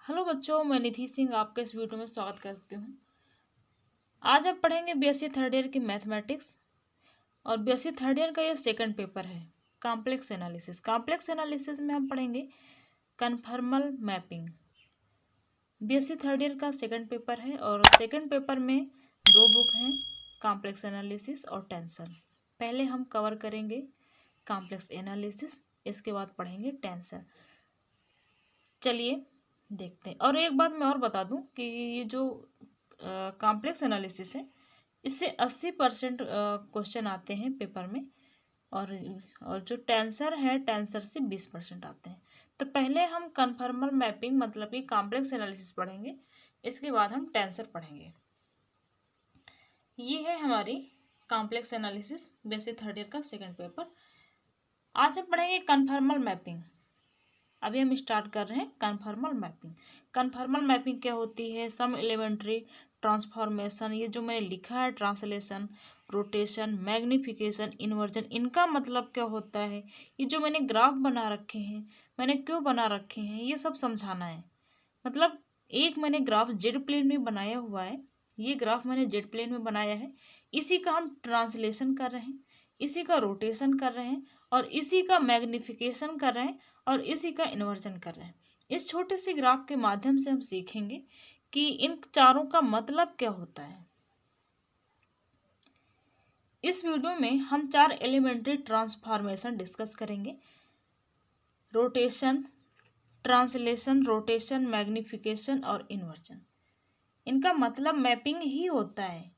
Hello बच्चों, मैं निधि सिंह आपके इस वीडियो में स्वागत करती हूँ। आज आप पढ़ेंगे बीएससी थर्ड ईयर की मैथमेटिक्स और बीएससी थर्ड ईयर का ये सेकंड पेपर है कॉम्प्लेक्स एनालिसिस। कॉम्प्लेक्स एनालिसिस में हम पढ़ेंगे conformal mapping. BSc third year का सेकंड पेपर है और सेकंड पेपर में दो बुक हैं, कॉम्प्लेक्स एनालिसिस और टेंसर। पहले हम कवर करेंगे कॉम्प्लेक्स एनालिसिस, इसके बाद पढ़ेंगे टेंसर। चलिए देखते हैं। और एक बात मैं और बता दूं कि ये जो कॉम्प्लेक्स एनालिसिस है इससे 80% क्वेश्चन आते हैं पेपर में और जो टेंसर है टेंसर से 20% आते हैं। तो पहले हम कन्फर्मल मैपिंग मतलब कि कॉम्प्लेक्स एनालिसिस पढ़ेंगे, इसके बाद हम टेंसर पढ़ेंगे। ये है हमारी कॉम्प्लेक्स एनालिसिस वैसे थर्ड ईयर का सेकंड पेपर। आज हम पढ़ेंगे कन्फर्मल मैपिंग। अभी हम स्टार्ट कर रहे हैं कन्फर्मल मैपिंग। कन्फर्मल मैपिंग क्या होती है? सम एलिमेंट्री ट्रांसफॉर्मेशन, ये जो मैंने लिखा है ट्रांसलेशन, रोटेशन, मैग्निफिकेशन, इन्वर्जन, इनका मतलब क्या होता है? ये जो मैंने ग्राफ बना रखे हैं, मैंने क्यों बना रखे हैं, ये सब समझाना है। मतलब एक मैंने ग्राफ जेड प्लेन में बनाया हुआ है, ये ग्राफ मैंने जेड प्लेन में बनाया है, इसी का हम ट्रांसलेशन कर रहे हैं, इसी का रोटेशन कर रहे हैं और इसी का मैग्निफिकेशन कर रहे हैं और इसी का इन्वर्जन कर रहे हैं। इस छोटे से ग्राफ के माध्यम से हम सीखेंगे कि इन चारों का मतलब क्या होता है। इस वीडियो में हम 4 एलिमेंट्री ट्रांसफॉर्मेशन डिस्कस करेंगे: रोटेशन, ट्रांसलेशन, रोटेशन, मैग्निफिकेशन और इन्वर्जन। इनका मतलब मैपिंग ही होता है,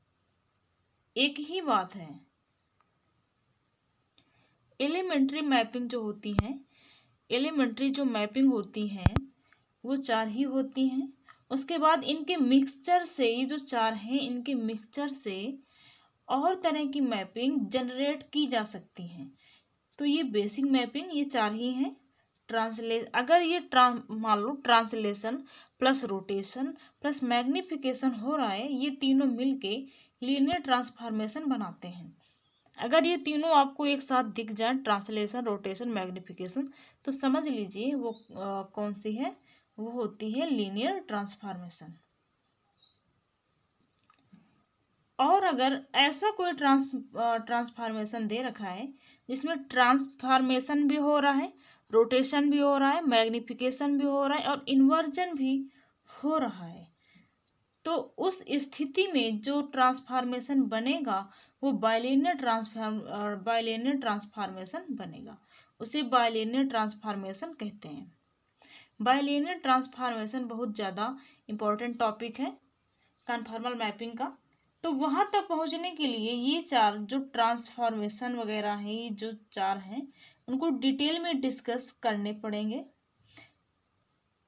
एक ही बात है। एलिमेंट्री मैपिंग जो होती है, एलिमेंट्री जो मैपिंग होती हैं वो 4 ही होती हैं। उसके बाद इनके मिक्सचर से, ये जो 4 हैं इनके मिक्सचर से और तरह की मैपिंग जनरेट की जा सकती हैं। तो ये बेसिक मैपिंग ये 4 ही हैं। अगर ये मान लो translation plus rotation plus magnification हो रहा है, ये तीनों मिलके लीनियर ट्रांसफॉर्मेशन बनाते हैं। अगर ये तीनों आपको एक साथ दिख जाए, ट्रांसलेशन, रोटेशन, मैग्निफिकेशन, तो समझ लीजिए वो कौन सी है, वो होती है लीनियर ट्रांसफॉर्मेशन। और अगर ऐसा कोई ट्रांसफॉर्मेशन दे रखा है जिसमें ट्रांसफॉर्मेशन भी हो रहा है, रोटेशन भी हो रहा है, मैग्निफिकेशन भी हो रहा है और इन्वर्जन भी हो रहा है, तो उस स्थिति में जो ट्रांसफॉर्मेशन बनेगा वो बाइलिनियर ट्रांसफॉर्मेशन बनेगा। उसे बाइलिनियर ट्रांसफॉर्मेशन कहते हैं। बाइलिनियर ट्रांसफॉर्मेशन बहुत ज़्यादा इम्पोर्टेंट टॉपिक है कन्फर्मल मैपिंग का। तो वहाँ तक पहुँचने के लिए ये 4 जो ट्रांसफॉर्मेशन वगैरह हैं, ये जो 4 हैं उनको डिटेल में डिस्कस करने पड़ेंगे।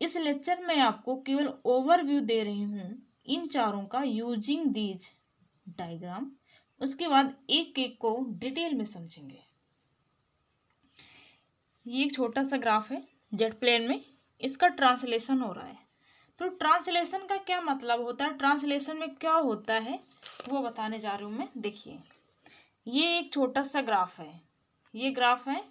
इस लेक्चर में आपको केवल ओवरव्यू दे रही हूँ इन चारों का यूजिंग दीज डायग्राम। उसके बाद एक एक को डिटेल में समझेंगे। ये एक छोटा सा ग्राफ है जेड प्लेन में, इसका ट्रांसलेशन हो रहा है। तो ट्रांसलेशन का क्या मतलब होता है, ट्रांसलेशन में क्या होता है वो बताने जा रही हूँ मैं। देखिए ये एक छोटा सा ग्राफ है, ये ग्राफ है।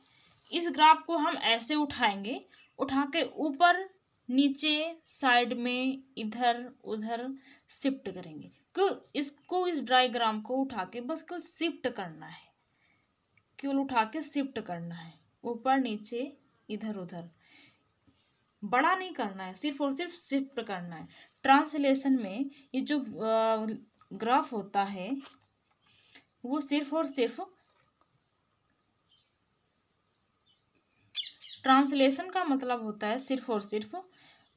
इस ग्राफ को हम ऐसे उठाएंगे, उठा के ऊपर नीचे साइड में इधर उधर शिफ्ट करेंगे। क्यों? इसको, इस डायग्राम को उठा के बस केवल शिफ्ट करना है, केवल उठा के शिफ्ट करना है, ऊपर नीचे इधर उधर, बड़ा नहीं करना है, सिर्फ और सिर्फ शिफ्ट करना है। ट्रांसलेशन में ये जो ग्राफ होता है वो सिर्फ और सिर्फ, ट्रांसलेशन का मतलब होता है सिर्फ और सिर्फ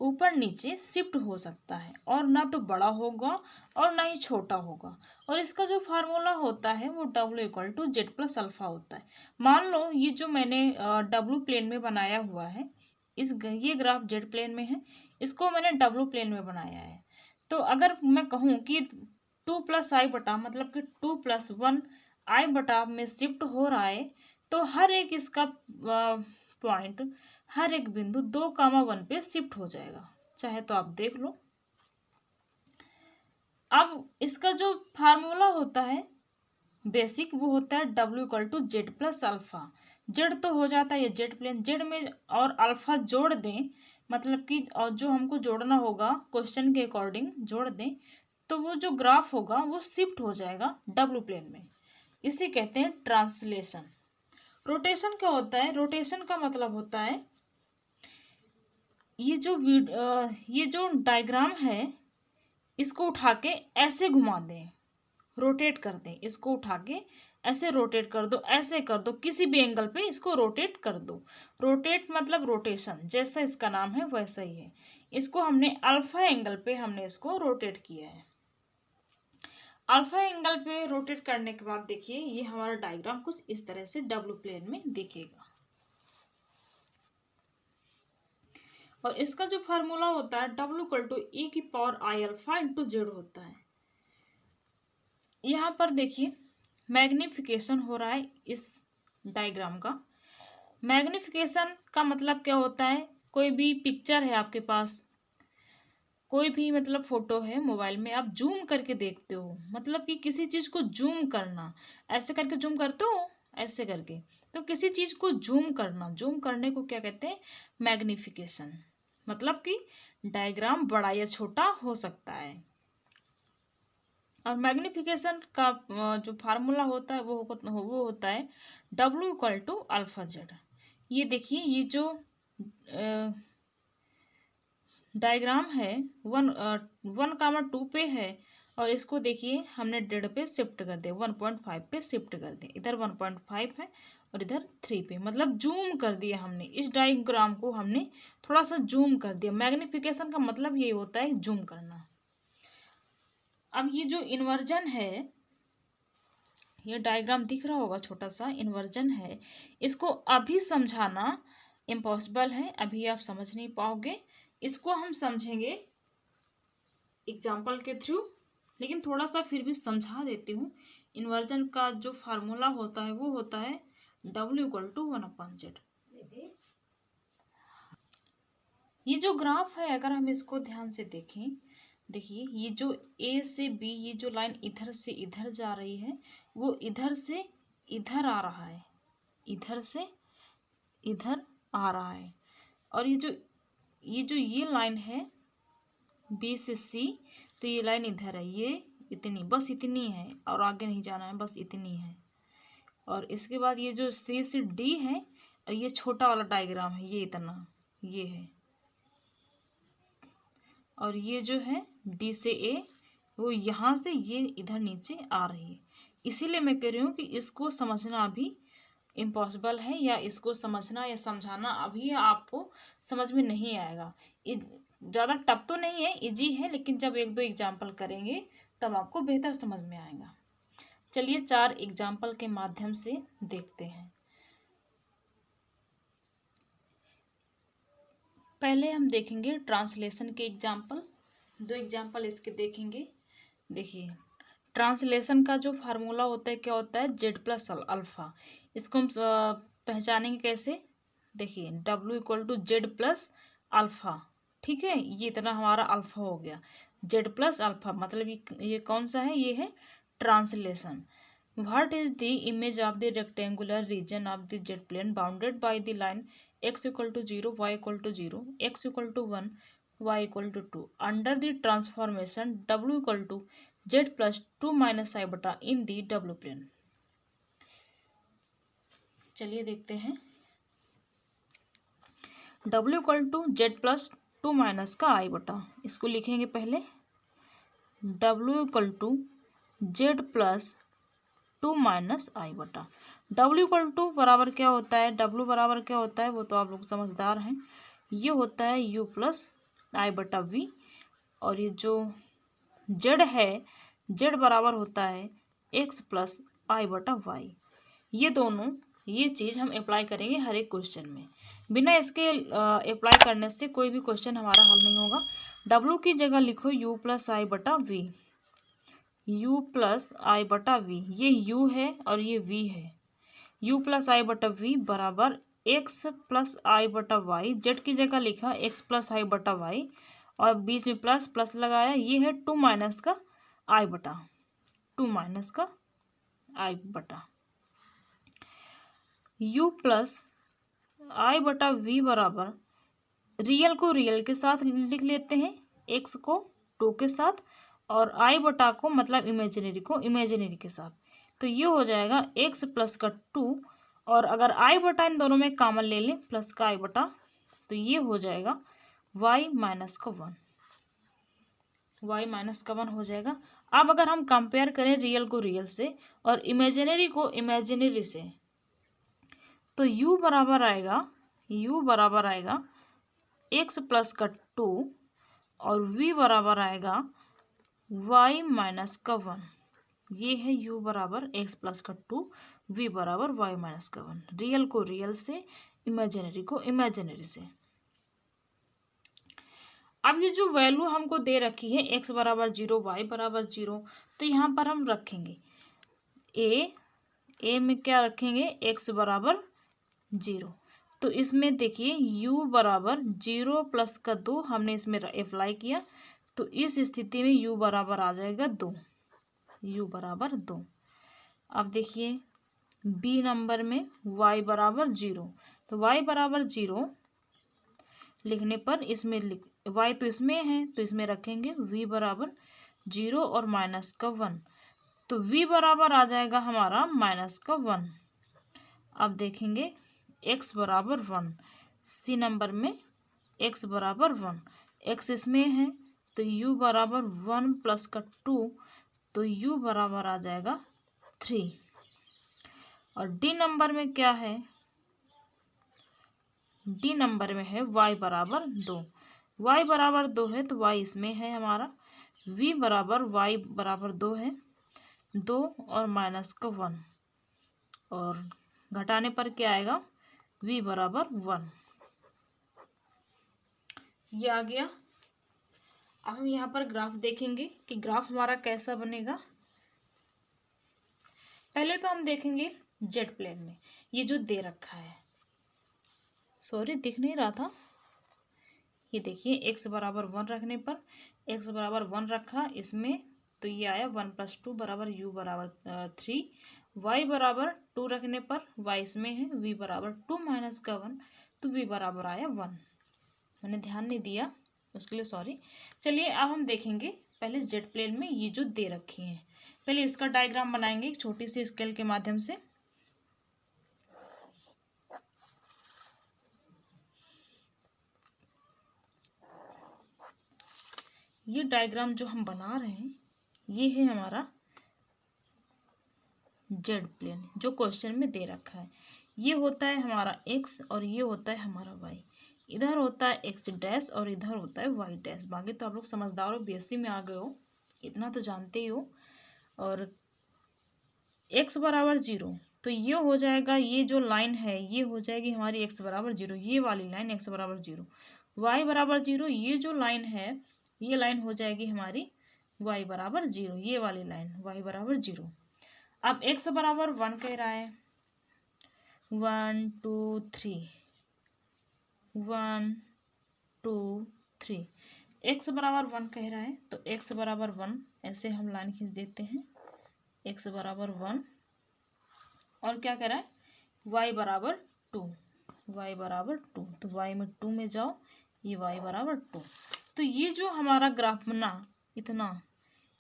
ऊपर नीचे शिफ्ट हो सकता है, और ना तो बड़ा होगा और ना ही छोटा होगा। और इसका जो फार्मूला होता है वो W=Z+α होता है। मान लो ये जो मैंने W प्लेन में बनाया हुआ है, ये ग्राफ जेड प्लेन में है, इसको मैंने W प्लेन में बनाया है। तो अगर मैं कहूँ कि 2+i बटा, मतलब कि 2+1 i बटा में शिफ्ट हो रहा है, तो हर एक इसका पॉइंट, हर एक बिंदु 2,1 पे शिफ्ट हो जाएगा। चाहे तो आप देख लो। अब इसका जो फार्मूला होता है बेसिक, वो होता है W=Z+α। जेड तो हो जाता है ये जेड प्लेन, जेड में और अल्फा जोड़ दें मतलब कि और जो हमको जोड़ना होगा क्वेश्चन के अकॉर्डिंग जोड़ दें, तो वो जो ग्राफ होगा वो शिफ्ट हो जाएगा डब्ल्यू प्लेन में। इसे कहते हैं ट्रांसलेशन। रोटेशन क्या होता है? रोटेशन का मतलब होता है ये जो डायग्राम है इसको उठा के ऐसे घुमा दें, रोटेट कर दें, इसको उठा के ऐसे रोटेट कर दो, ऐसे कर दो, किसी भी एंगल पे इसको रोटेट कर दो। रोटेट मतलब रोटेशन, जैसा इसका नाम है वैसा ही है। इसको हमने अल्फा एंगल पे हमने इसको रोटेट किया है। अल्फा एंगल पे रोटेट करने के बाद देखिए ये हमारा डायग्राम कुछ इस तरह से डब्ल्यू प्लेन में दिखेगा। और इसका जो फार्मूला होता है W=e⁻i⁴ होता है। यहाँ पर देखिए मैग्निफिकेशन हो रहा है इस डायग्राम का। मैग्निफिकेशन का मतलब क्या होता है? कोई भी पिक्चर है आपके पास, कोई भी मतलब फोटो है मोबाइल में, आप जूम करके देखते हो, मतलब कि किसी चीज़ को जूम करना, ऐसे करके जूम करते हो, ऐसे करके, तो किसी चीज़ को जूम करना, जूम करने को क्या कहते हैं? मैग्निफिकेशन। मतलब कि डायग्राम बड़ा या छोटा हो सकता है। और मैग्निफिकेशन का जो फार्मूला होता है वो होता है W=α/z। ये देखिए ये जो डायग्राम है 1,2 पे है, और इसको देखिए हमने 1.5 पे शिफ्ट कर दिया, 1.5 पे शिफ्ट कर दिया। इधर 1.5 है और इधर 3 पे, मतलब जूम कर दिया हमने। इस डायग्राम को हमने थोड़ा सा जूम कर दिया। मैग्निफिकेशन का मतलब यही होता है जूम करना। अब ये जो इन्वर्जन है, ये डायग्राम दिख रहा होगा छोटा सा, इन्वर्जन है, इसको अभी समझाना इम्पॉसिबल है, अभी आप समझ नहीं पाओगे। इसको हम समझेंगे एग्जाम्पल के थ्रू, लेकिन थोड़ा सा फिर भी समझा देती हूँ। इन्वर्जन का जो फार्मूला होता है वो होता है W=1/z। ये जो ग्राफ है अगर हम इसको ध्यान से देखें, देखिए ये जो ए से बी, ये जो लाइन इधर से इधर जा रही है वो इधर से इधर आ रहा है, इधर से इधर आ रहा है। और ये लाइन है बी से सी, तो ये लाइन इधर है, ये इतनी, बस इतनी है और आगे नहीं जाना है, बस इतनी है। और इसके बाद ये जो सी से डी है, ये छोटा वाला डायग्राम है, ये इतना, ये है। और ये जो है डी से ए, वो यहाँ से ये इधर नीचे आ रही है। इसीलिए मैं कह रही हूँ कि इसको समझना अभी इम्पॉसिबल है, या इसको समझना या समझाना अभी आपको समझ में नहीं आएगा। ज़्यादा टफ तो नहीं है, इजी है, लेकिन जब 1-2 एग्जाम्पल करेंगे तब आपको बेहतर समझ में आएगा। चलिए 4 एग्जाम्पल के माध्यम से देखते हैं। पहले हम देखेंगे ट्रांसलेशन के एग्जाम्पल, 2 एग्जाम्पल इसके देखेंगे। देखिए ट्रांसलेशन का जो फार्मूला होता है क्या होता है? Z+α। इसको हम पहचानेंगे कैसे? देखिए W=Z+α, ठीक है, ये इतना हमारा अल्फा हो गया। Z+α मतलब ये कौन सा है? ये है translation. What is the image of the rectangular region of the Z plane bounded by the line x=0, y=0, x=1, y=2 under the transformation W=Z+2 - i in the W plane। चलिए देखते हैं। W=Z+2 - इसको लिखेंगे पहले W=Z+2 - i। W बराबर क्या होता है? W बराबर क्या होता है वो तो आप लोग समझदार हैं, ये होता है U+i/v। और ये जो Z है, Z बराबर होता है x+i/y। ये दोनों, ये चीज़ हम अप्लाई करेंगे हर एक क्वेश्चन में। बिना इसके अप्लाई करने से कोई भी क्वेश्चन हमारा हल नहीं होगा। W की जगह लिखो U+i/v, U+i/v, ये U है और ये V है। U+i/v बराबर x+i/y, Z की जगह लिखा x+i/y और बीच में प्लस प्लस लगाया, ये है 2 - का i/, 2 - का i/। U+i/v बराबर रियल को रियल के साथ लिख लेते हैं, एक्स को 2 के साथ, और आई बटा को मतलब इमेजिनरी को इमेजिनरी के साथ। तो ये हो जाएगा एक्स प्लस का 2, और अगर आई बटा इन दोनों में कॉमन ले लें प्लस का आई बटा, तो ये हो जाएगा वाई माइनस का 1, वाई माइनस का 1 हो जाएगा। अब अगर हम कंपेयर करें रियल को रियल से और इमेजिनरी को इमेजिनरी से, तो u बराबर आएगा एक्स प्लस का 2 और v बराबर आएगा y माइनस का 1। ये है u बराबर एक्स प्लस का 2, v बराबर y माइनस का 1, रियल को रियल से, इमेजिनरी को इमेजिनरी से। अब ये जो वैल्यू हमको दे रखी है x बराबर 0, y बराबर 0, तो यहाँ पर हम रखेंगे a में क्या रखेंगे, x बराबर 0। तो इसमें देखिए u बराबर 0 प्लस का 2 हमने इसमें अप्लाई किया, तो इस स्थिति में u बराबर आ जाएगा 2, u बराबर 2। अब देखिए b नंबर में y बराबर 0, तो y बराबर 0 लिखने पर इसमें y तो इसमें है तो इसमें रखेंगे v बराबर 0 और माइनस का 1, तो v बराबर आ जाएगा हमारा माइनस का 1। अब देखेंगे x बराबर 1, सी नंबर में x बराबर 1, x इसमें है तो u बराबर 1 प्लस का 2, तो u बराबर आ जाएगा 3। और डी नंबर में क्या है, डी नंबर में है y बराबर 2, y बराबर 2 है तो y इसमें है हमारा, v बराबर y बराबर 2 है, 2 और माइनस का 1, और घटाने पर क्या आएगा, v बराबर 1। ये आ गया। अब हम यहाँ पर ग्राफ देखेंगे कि ग्राफ हमारा कैसा बनेगा। पहले तो हम देखेंगे जेड प्लेन में, ये जो दे रखा है, सॉरी दिख नहीं रहा था, ये देखिए x बराबर 1 रखने पर, x बराबर 1 रखा इसमें, तो ये आया 1 प्लस 2 बराबर u बराबर 3, y बराबर 2 रखने पर y इसमें है, v बराबर 2 माइनस का 1, तो v बराबर आया 1। मैंने ध्यान नहीं दिया उसके लिए सॉरी। चलिए अब हम देखेंगे पहले जेड प्लेन में ये जो दे रखी हैं, पहले इसका डायग्राम बनाएंगे एक छोटी सी स्केल के माध्यम से। ये डायग्राम जो हम बना रहे हैं ये है हमारा जेड प्लेन जो क्वेश्चन में दे रखा है। ये होता है हमारा x और ये होता है हमारा y, इधर होता है x डैश और इधर होता है y डैश। बाकी तो आप लोग समझदार हो, बीएससी में आ गए हो, इतना तो जानते ही हो। और x बराबर 0, तो ये हो जाएगा, ये जो लाइन है ये हो जाएगी हमारी x बराबर 0, ये वाली लाइन x बराबर 0, y बराबर 0, ये जो लाइन है ये लाइन हो जाएगी हमारी y बराबर 0, ये वाली लाइन y बराबर 0। अब x बराबर 1 कह रहा है, 1 2 3, 1 2 3, x बराबर 1 कह रहा है, तो x बराबर 1 ऐसे हम लाइन खींच देते हैं, x बराबर 1, और क्या कह रहा है, y बराबर 2, y बराबर 2, तो y में 2 में जाओ, ये y बराबर 2। तो ये जो हमारा ग्राफ बना,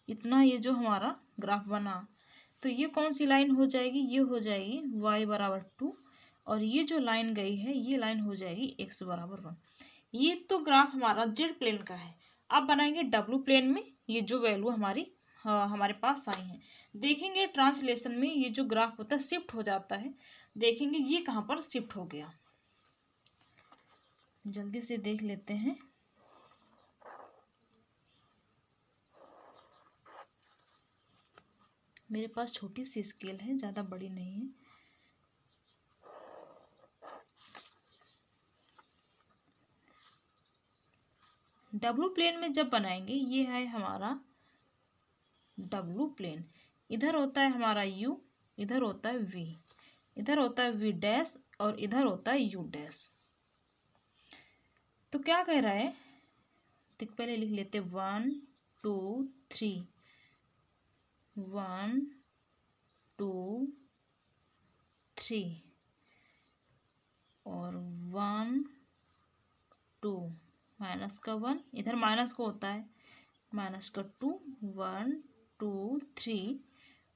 इतना ये जो हमारा ग्राफ बना, तो ये कौन सी लाइन हो जाएगी, ये हो जाएगी y बराबर 2, और ये जो लाइन गई है ये लाइन हो जाएगी x बराबर 1। ये तो ग्राफ हमारा जेड प्लेन का है। अब बनाएंगे डब्ल्यू प्लेन में, ये जो वैल्यू हमारे पास आई है, देखेंगे ट्रांसलेशन में ये जो ग्राफ होता है शिफ्ट हो जाता है, देखेंगे ये कहाँ पर शिफ्ट हो गया, जल्दी से देख लेते हैं। मेरे पास छोटी सी स्केल है, ज़्यादा बड़ी नहीं है। डब्ल्यू प्लेन में जब बनाएंगे, ये है हमारा डब्ल्यू प्लेन, इधर होता है हमारा u, इधर होता है v, इधर होता है v डैश और इधर होता है u डैश। तो क्या कह रहा है, तो पहले लिख लेते 1 2 3, 1 2 3 और 1 2 माइनस का 1, इधर माइनस को होता है माइनस का 2, 1 2 3,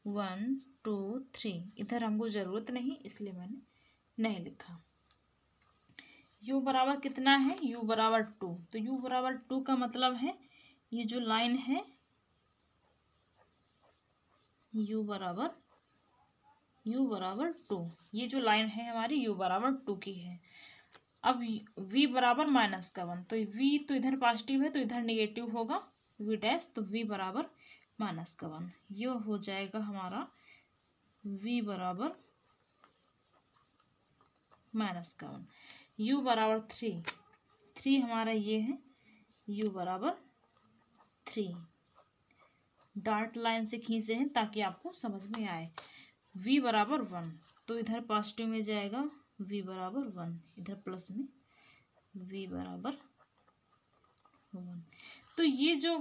1 2 3, इधर हमको ज़रूरत नहीं इसलिए मैंने नहीं लिखा। u बराबर कितना है, u बराबर 2, तो u बराबर 2 का मतलब है ये जो लाइन है u बराबर 2, ये जो लाइन है हमारी u बराबर 2 की है। अब v बराबर माइनस का 1, तो v तो इधर पॉजिटिव है तो इधर नेगेटिव होगा v डैश, तो v बराबर माइनस का 1, ये हो जाएगा हमारा v बराबर माइनस का 1। u बराबर 3 हमारा ये है u बराबर 3, डॉट लाइन से खींचे हैं ताकि आपको समझ में आए। v बराबर 1, तो इधर पॉजिटिव में जाएगा v बराबर 1, इधर प्लस में v बराबर 1। तो ये जो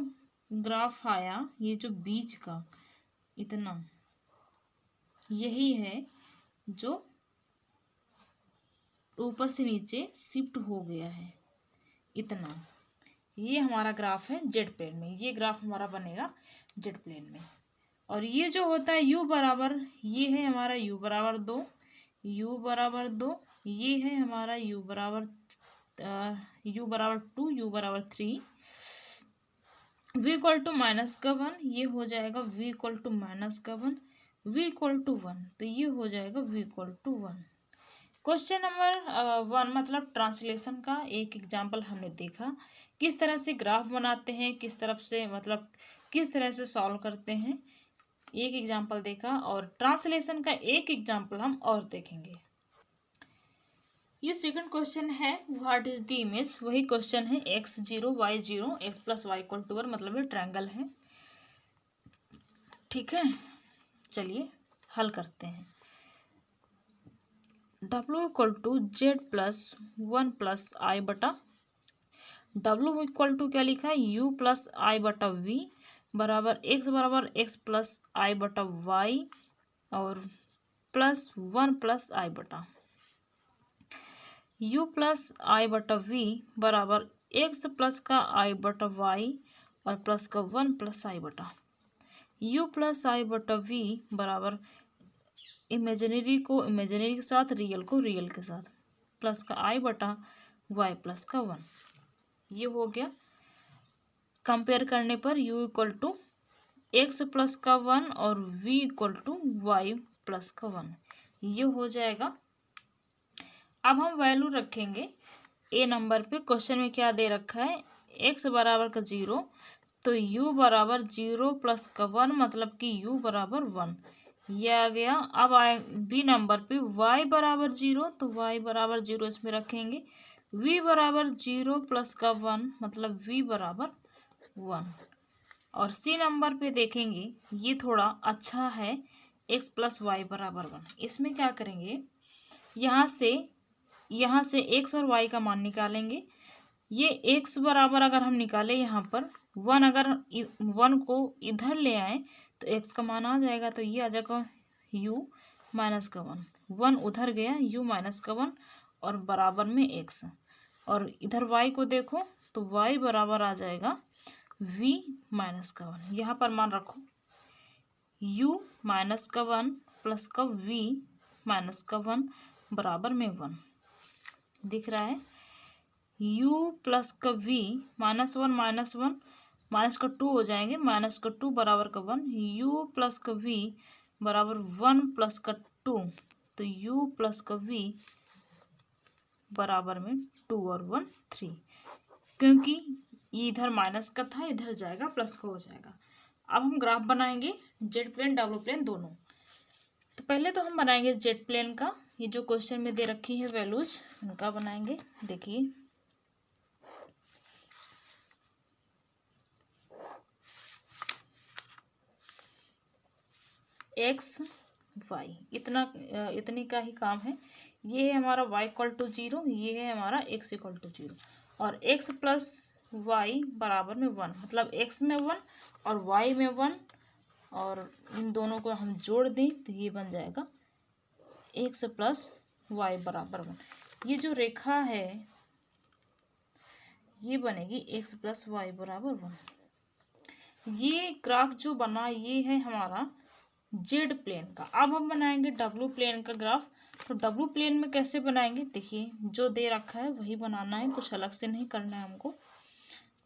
ग्राफ आया, ये जो बीच का इतना, यही है जो ऊपर से नीचे शिफ्ट हो गया है इतना, ये हमारा ग्राफ है जेड प्लेन में, ये ग्राफ हमारा बनेगा जेड प्लेन में। और ये जो होता है u बराबर, ये है हमारा u बराबर 2, u बराबर 2, ये है हमारा u बराबर 2, u बराबर 3, v इक्वल टू माइनस का 1, ये हो जाएगा v इक्वल टू माइनस का 1, v इक्वल टू 1, तो ये हो जाएगा v equal to 1। Question number 1 मतलब ट्रांसलेशन का एक एग्जाम्पल हमने देखा, किस तरह से ग्राफ बनाते हैं, किस तरफ से मतलब किस तरह से सॉल्व करते हैं, एक एग्जाम्पल देखा। और ट्रांसलेशन का एक एग्जाम्पल हम और देखेंगे। ये सेकंड क्वेश्चन है व्हाट इज द इमेज, वही क्वेश्चन है x0 y0 x plus y equal to 1, मतलब ये ट्रायंगल है। ठीक है, चलिए हल करते हैं। W equal to Z plus 1 plus I बटा, W इक्वल टू क्या लिखा है u प्लस आई बटा v बराबर x प्लस आई बटा y और प्लस 1 प्लस आई बटा, u प्लस आई बटा v बराबर x प्लस का आई बटा y और प्लस का 1 प्लस आई बटा, u प्लस आई बटा v बराबर इमेजिनरी को इमेजिनरी के साथ, रियल को रियल के साथ, प्लस का आई बटा y प्लस का 1, ये हो गया। कंपेयर करने पर u equal to x plus का 1 और v equal to y plus का 1, ये हो जाएगा। अब हम वैल्यू रखेंगे ए नंबर पे। क्वेश्चन में क्या दे रखा है x बराबर का 0, तो u बराबर 0 प्लस का 1 मतलब कि u बराबर 1, ये आ गया। अब आए बी नंबर पे y बराबर 0, तो y बराबर 0 इसमें रखेंगे, v बराबर 0 प्लस का 1 मतलब v बराबर 1। और सी नंबर पे देखेंगे ये थोड़ा अच्छा है, x प्लस वाई बराबर 1। इसमें क्या करेंगे, यहाँ से x और y का मान निकालेंगे। ये x बराबर अगर हम निकालें यहाँ पर 1, अगर 1 को इधर ले आए तो x का मान आ जाएगा, तो ये आ जाएगा u माइनस का 1 उधर गया u माइनस का 1 और बराबर में x। और इधर y को देखो तो y बराबर आ जाएगा v माइनस का 1, यहाँ पर मान रखो u माइनस का 1 प्लस का v माइनस का 1 बराबर में 1 दिख रहा है। u प्लस का v माइनस 1 माइनस का 2 हो जाएंगे, माइनस का 2 बराबर का 1, u प्लस का v बराबर 1 प्लस का 2, तो u प्लस का v बराबर में 2 और 1 3, क्योंकि ये इधर माइनस का था इधर जाएगा प्लस का हो जाएगा। अब हम ग्राफ बनाएंगे जेड प्लेन डब्ल्यू प्लेन दोनों। तो पहले तो हम बनाएंगे जेड प्लेन का, ये जो क्वेश्चन में दे रखी है वैल्यूज उनका बनाएंगे। देखिए एक्स वाई इतने का ही काम है। ये है हमारा y इक्वल टू 0, ये है हमारा x इक्वल टू 0 और x प्लस वाई बराबर में 1, मतलब x में 1 और y में 1, और इन दोनों को हम जोड़ दें तो ये बन जाएगा x प्लस वाई बराबर 1। ये जो रेखा है ये बनेगी x प्लस वाई बराबर 1। ये ग्राफ जो बना ये है हमारा जेड प्लेन का। अब हम बनाएंगे डब्ल्यू प्लेन का ग्राफ। तो डब्ल्यू प्लेन में कैसे बनाएंगे, देखिए जो दे रखा है वही बनाना है, कुछ अलग से नहीं करना है हमको।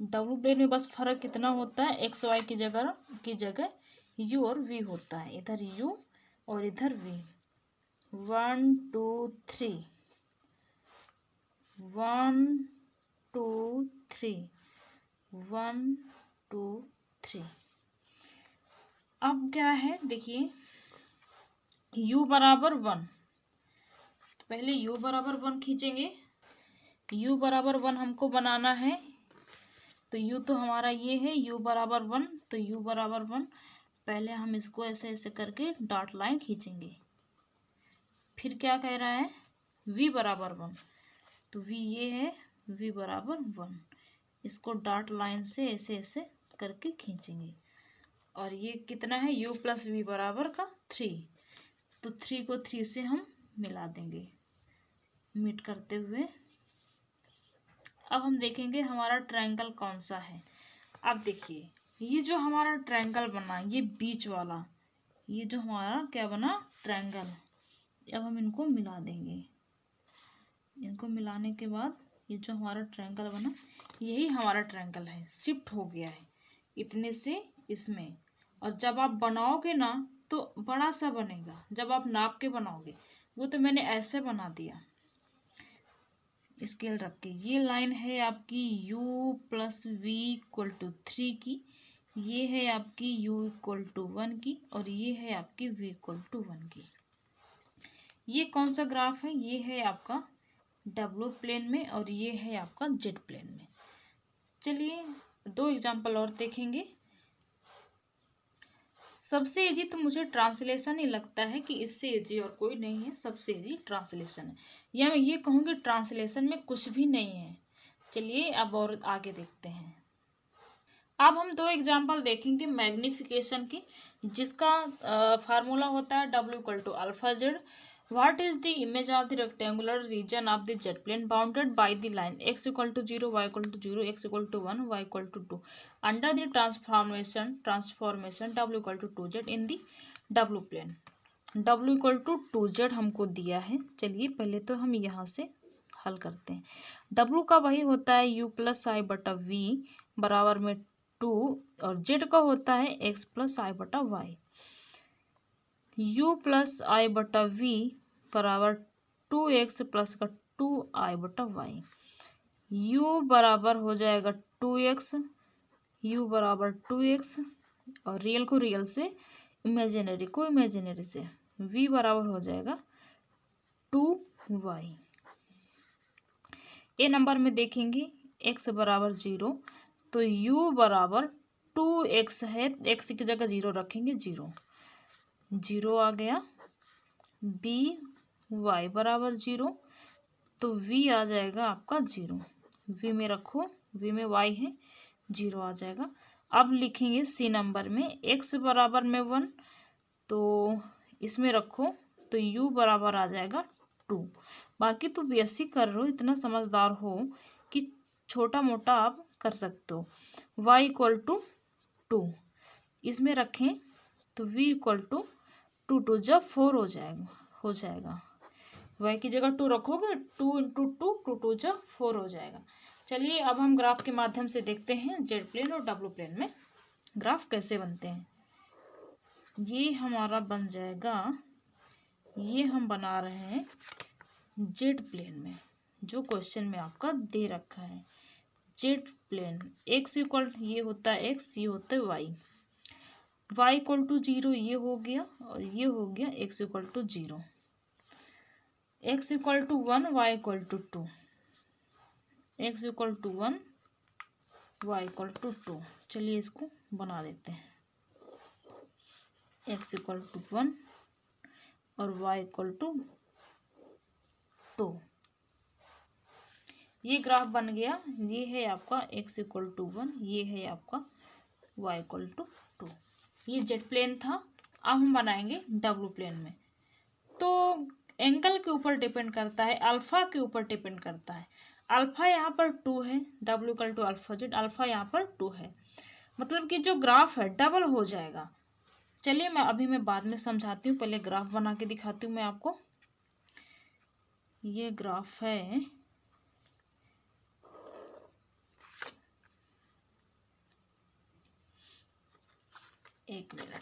डब्ल्यू प्लेन में बस फर्क कितना होता है, एक्स वाई की जगह यू और वी होता है। इधर यू और इधर वी। 1 2 3 1 2 3 1 2 3। अब क्या है देखिए, u बराबर 1। तो पहले u बराबर 1 खींचेंगे। u बराबर 1 हमको बनाना है। तो u तो हमारा ये है, u बराबर 1। तो u बराबर 1 पहले हम इसको ऐसे ऐसे करके डॉट लाइन खींचेंगे। फिर क्या कह रहा है, v बराबर 1। तो v ये है, v बराबर 1। इसको डॉट लाइन से ऐसे ऐसे करके खींचेंगे। और ये कितना है, u प्लस वी बराबर का 3। तो 3 को 3 से हम मिला देंगे मीट करते हुए। अब हम देखेंगे हमारा ट्रायंगल कौन सा है। अब देखिए ये जो हमारा ट्रायंगल बना, ये बीच वाला, ये जो हमारा क्या बना ट्रायंगल। अब हम इनको मिला देंगे। इनको मिलाने के बाद ये जो हमारा ट्रायंगल बना यही हमारा ट्रायंगल है, शिफ्ट हो गया है इतने से इसमें। और जब आप बनाओगे ना तो बड़ा सा बनेगा, जब आप नाप के बनाओगे। वो तो मैंने ऐसे बना दिया स्केल रख के। ये लाइन है आपकी u plus v equal to 3 की, ये है आपकी u इक्वल टू 1 की, और ये है आपकी v इक्वल टू 1 की। ये कौन सा ग्राफ है, ये है आपका डब्ल्यू प्लेन में और ये है आपका जेड प्लेन में। चलिए 2 एग्जाम्पल और देखेंगे। सबसे इजी तो मुझे ट्रांसलेशन ही लगता है कि इससे इजी और कोई नहीं है, सबसे इजी ट्रांसलेशन है, या मैं ये कहूँगी ट्रांसलेशन में कुछ भी नहीं है। चलिए अब और आगे देखते हैं। अब हम 2 एग्जाम्पल देखेंगे मैग्निफिकेशन की, जिसका फार्मूला होता है W equal to alpha z. What is the image of the rectangular region of the jet plane bounded by the line x equal to 0, y equal to 0, x equal to 1, y equal to 2 under the transformation W equal to 2z in the W plane। W equal to 2z हमको दिया है। चलिए पहले तो हम यहाँ से हल करते हैं। W का वही होता है u प्लस आई बटा वी बराबर में 2, और z का होता है x प्लस आई बटा वाई। u प्लस आई बटा वी बराबर 2x प्लस का 2i बटा वाई। u बराबर हो जाएगा 2x, u बराबर 2x, और रियल को रियल से, इमेजिनरी को इमेजिनरी से, v बराबर हो जाएगा 2y। ए नंबर में देखेंगे x बराबर 0, तो u बराबर 2x है, x की जगह 0 रखेंगे, 0 आ गया। b y बराबर 0, तो v आ जाएगा आपका 0। v में रखो, v में y है, 0 आ जाएगा। अब लिखेंगे सी नंबर में x बराबर में 1, तो इसमें रखो, तो u बराबर आ जाएगा 2। बाकी तो बेसिक कर रहे हो, इतना समझदार हो कि छोटा मोटा आप कर सकते हो। y इक्वल टू 2 इसमें रखें, तो v इक्वल टू 2 जब 4 हो जाएगा। y की जगह 2 रखोगे, 2 इंटू 2 जब 4 हो जाएगा। चलिए अब हम ग्राफ के माध्यम से देखते हैं जेड प्लेन और डब्ल्यू प्लेन में ग्राफ कैसे बनते हैं। ये हमारा बन जाएगा, ये हम बना रहे हैं जेड प्लेन में, जो क्वेश्चन में आपका दे रखा है। जेड प्लेन x इक्वल, ये होता है x, ये होता है y इक्वल टू 0 ये हो गया, और ये हो गया x equal to 0, x equal to 1, y equal to 2, x equal to 1, y equal to 2। चलिए इसको बना देते हैं। x इक्वल टू 1 और y इक्वल टू 2। ये ग्राफ बन गया। ये है आपका x इक्वल टू 1, ये है आपका y इक्वल टू 2। ये जेड प्लेन था। अब हम बनाएंगे डब्ल्यू प्लेन में। तो एंगल के ऊपर डिपेंड करता है, अल्फा के ऊपर डिपेंड करता है। अल्फा यहाँ पर 2 है, W equal to alpha z, alpha यहाँ पर 2 है, मतलब कि जो ग्राफ है डबल हो जाएगा। चलिए मैं बाद में समझाती हूँ, पहले ग्राफ बना के दिखाती हूँ मैं आपको। ये ग्राफ है, एक मिनट,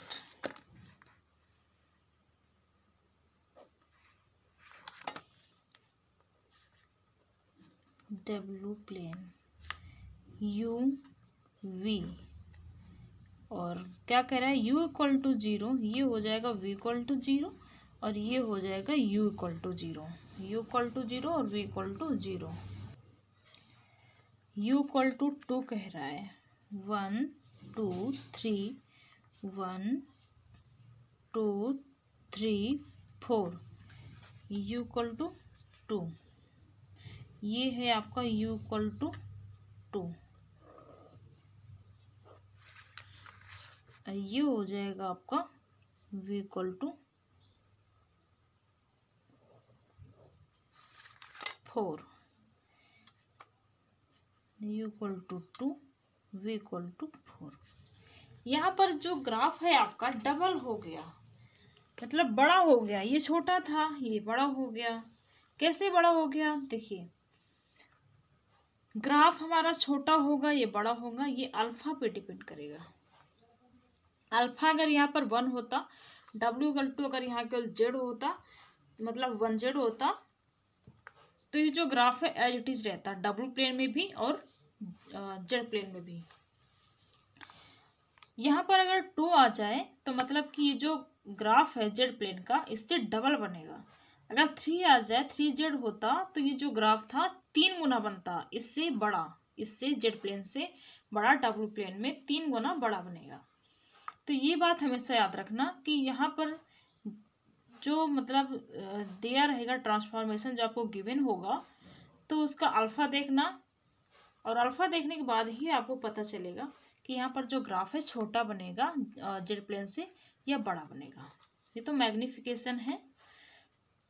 डब्ल्यू प्लेन यू वी, और क्या कह रहा है, u इक्वल टू 0, ये हो जाएगा v इक्वल टू 0, और ये हो जाएगा u equal to 0, u equal to 0 और v equal to 0। u equal to 2 कह रहा है, 1 2 3, 1 2 3 4, u इक्वल टू 2, ये है आपका u इक्वल टू 2, ये हो जाएगा आपका v equal to 4, u equal to 2, v equal to 4। यहाँ पर जो ग्राफ है आपका डबल हो गया, मतलब बड़ा हो गया, ये छोटा था ये बड़ा हो गया। कैसे बड़ा हो गया, देखिए ग्राफ हमारा छोटा होगा ये बड़ा होगा, ये अल्फा पे डिपेंड करेगा। अल्फा अगर यहाँ पर 1 होता, W इक्वल टू अगर यहाँ केवल जेड होता, मतलब 1 जेड होता, तो ये जो ग्राफ है एज इट इज रहता, W प्लेन में भी और जेड प्लेन में भी। यहाँ पर अगर 2 आ जाए तो मतलब कि ये जो ग्राफ है जेड प्लेन का इससे डबल बनेगा। अगर 3 आ जाए, 3 जेड होता, तो ये जो ग्राफ था 3 गुना बनता, इससे बड़ा, इससे जेड प्लेन से बड़ा W प्लेन में 3 गुना बड़ा बनेगा। तो ये बात हमेशा याद रखना कि यहाँ पर जो मतलब दिया रहेगा ट्रांसफॉर्मेशन जो आपको गिवन होगा, तो उसका अल्फा देखना, और अल्फा देखने के बाद ही आपको पता चलेगा कि यहाँ पर जो ग्राफ है छोटा बनेगा जेड प्लेन से या बड़ा बनेगा। ये तो मैग्निफिकेशन है।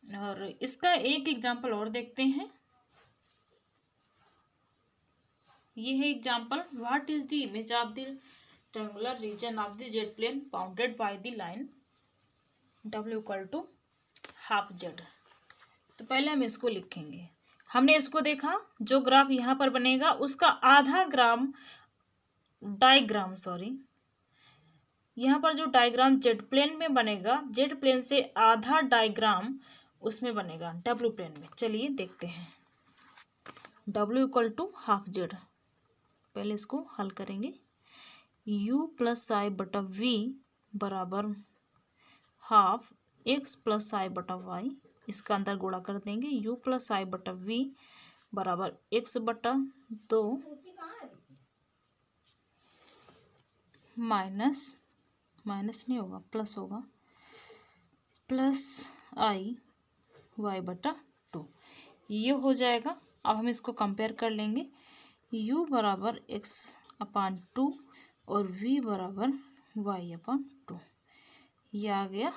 और इसका एक एग्जांपल और देखते हैं। ये है example, what is the image of the triangular region of the z plane bounded by the line W equal to half z. तो पहले हम इसको लिखेंगे। हमने इसको देखा, जो ग्राफ यहाँ पर बनेगा उसका आधा डायग्राम यहाँ पर जो डायग्राम जेड प्लेन में बनेगा, जेड प्लेन से आधा डायग्राम उसमें बनेगा W प्लेन में। चलिए देखते हैं। W equal to half z, पहले इसको हल करेंगे। u प्लस आई बटा v बराबर हाफ x प्लस आई बटा वाई, इसका अंदर गुणा कर देंगे। u प्लस आई बटा v बराबर x बटा 2 माइनस नहीं होगा, प्लस होगा, प्लस आई वाई बटा 2, ये हो जाएगा। अब हम इसको कंपेयर कर लेंगे। u बराबर x अपान 2 और v बराबर y अपान 2, ये आ गया।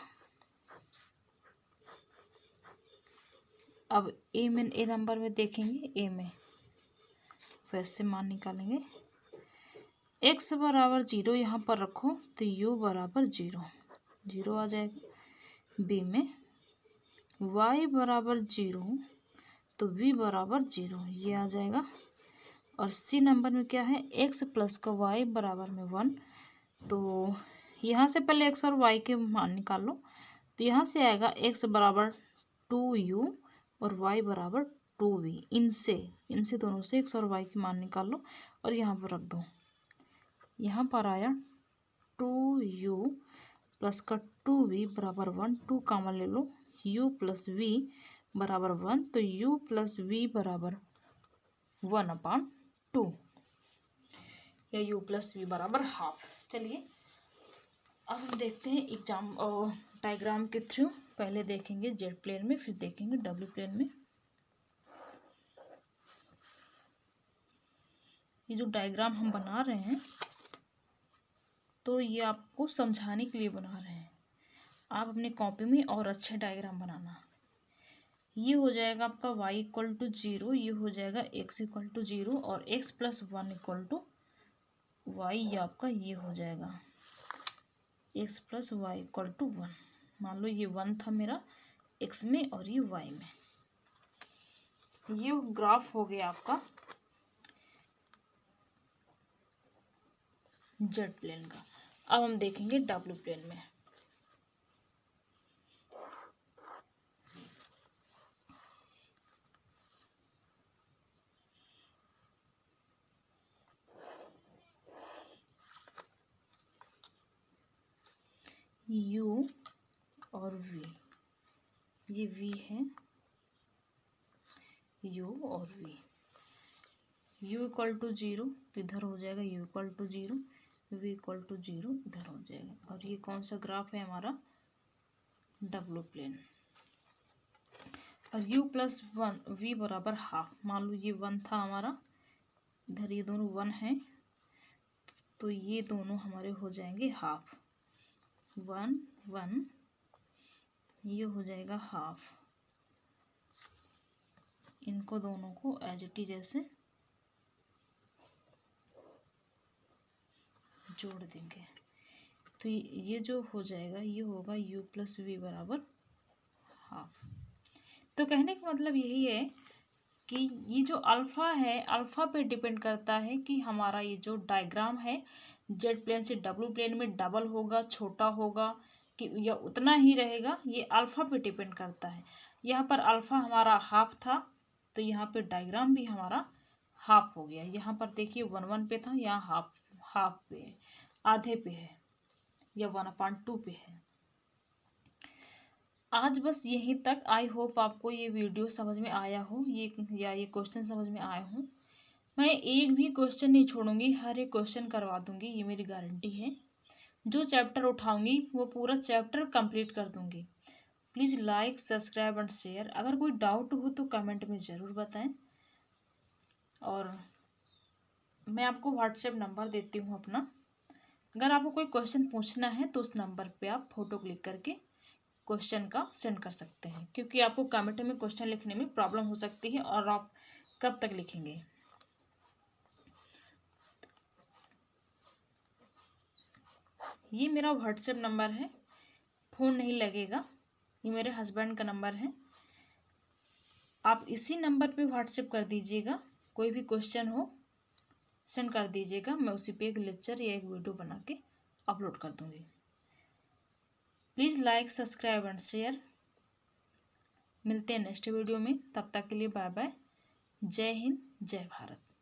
अब ए नंबर में देखेंगे, ए में वैसे मान निकालेंगे। x बराबर 0 यहाँ पर रखो तो u बराबर 0 आ जाएगा। b में y बराबर 0 तो v बराबर 0, ये आ जाएगा। और सी नंबर में क्या है, x प्लस का y बराबर में 1, तो यहाँ से पहले x और y के मान निकाल लो। तो यहाँ से आएगा x बराबर 2u और y बराबर 2v। इनसे दोनों से x और y के मान निकाल लो और यहाँ पर रख दो। यहाँ पर आया 2u प्लस का 2v बराबर 1, 2 कॉमन ले लो, u प्लस v बराबर 1, तो u प्लस v बराबर 1 अपान 2 या u प्लस v बराबर हाफ। चलिए अब हम देखते हैं एग्जाम डायग्राम के थ्रू। पहले देखेंगे जेड प्लेन में, फिर देखेंगे डब्ल्यू प्लेन में। ये जो डायग्राम हम बना रहे हैं तो ये आपको समझाने के लिए बना रहे हैं। आप अपनी कॉपी में और अच्छे डायग्राम बनाना। ये हो जाएगा आपका y इक्वल टू 0, ये हो जाएगा x इक्वल टू 0 और x plus 1 equal to y, ये आपका ये हो जाएगा x plus y equal to 1। मान लो ये 1 था मेरा x में और ये y में। ये ग्राफ हो गया आपका जेड प्लेन का। अब हम देखेंगे डब्ल्यू प्लेन में। u और v, ये v है, u और v। u इक्वल टू 0 इधर हो जाएगा, u equal to 0, v equal to 0 इधर हो जाएगा। और ये कौन सा ग्राफ है हमारा? डब्ल्यू प्लेन। और u प्लस 1 v बराबर हाफ। मान लो ये 1 था हमारा, इधर ये दोनों 1 हैं, तो ये दोनों हमारे हो जाएंगे हाफ। 1 1, ये हो जाएगा हाफ। इनको दोनों को एज इट इज जैसे जोड़ देंगे, तो ये जो हो जाएगा ये होगा u प्लस वी बराबर हाफ। तो कहने का मतलब यही है कि ये जो अल्फ़ा है, अल्फ़ा पे डिपेंड करता है कि हमारा ये जो डायग्राम है जेड प्लेन से डब्ल्यू प्लेन में डबल होगा, छोटा होगा कि या उतना ही रहेगा, ये अल्फ़ा पे डिपेंड करता है। यहाँ पर अल्फ़ा हमारा हाफ था, तो यहाँ पे डायग्राम भी हमारा हाफ हो गया। यहाँ पर देखिए 1 1 पे था, यहाँ हाफ पे है, आधे पे है या 1/2 पे है। आज बस यहीं तक। आई होप आपको ये वीडियो समझ में आया हो, ये क्वेश्चन समझ में आए हों। मैं एक भी क्वेश्चन नहीं छोड़ूंगी, हर एक क्वेश्चन करवा दूंगी, ये मेरी गारंटी है। जो चैप्टर उठाऊंगी वो पूरा चैप्टर कंप्लीट कर दूंगी। Please like, subscribe and share. अगर कोई डाउट हो तो कमेंट में ज़रूर बताएं। और मैं आपको व्हाट्सएप नंबर देती हूँ अपना, अगर आपको कोई क्वेश्चन पूछना है तो उस नंबर पे आप फ़ोटो क्लिक करके क्वेश्चन का सेंड कर सकते हैं, क्योंकि आपको कमेंट में क्वेश्चन लिखने में प्रॉब्लम हो सकती है और आप कब तक लिखेंगे। ये मेरा व्हाट्सएप नंबर है, फ़ोन नहीं लगेगा, ये मेरे हस्बैंड का नंबर है। आप इसी नंबर पे व्हाट्सएप कर दीजिएगा, कोई भी क्वेश्चन हो सेंड कर दीजिएगा, मैं उसी पे एक लेक्चर या एक वीडियो बना के अपलोड कर दूँगी। Please like, subscribe and share. मिलते हैं नेक्स्ट वीडियो में, तब तक के लिए बाय बाय। जय हिंद, जय भारत।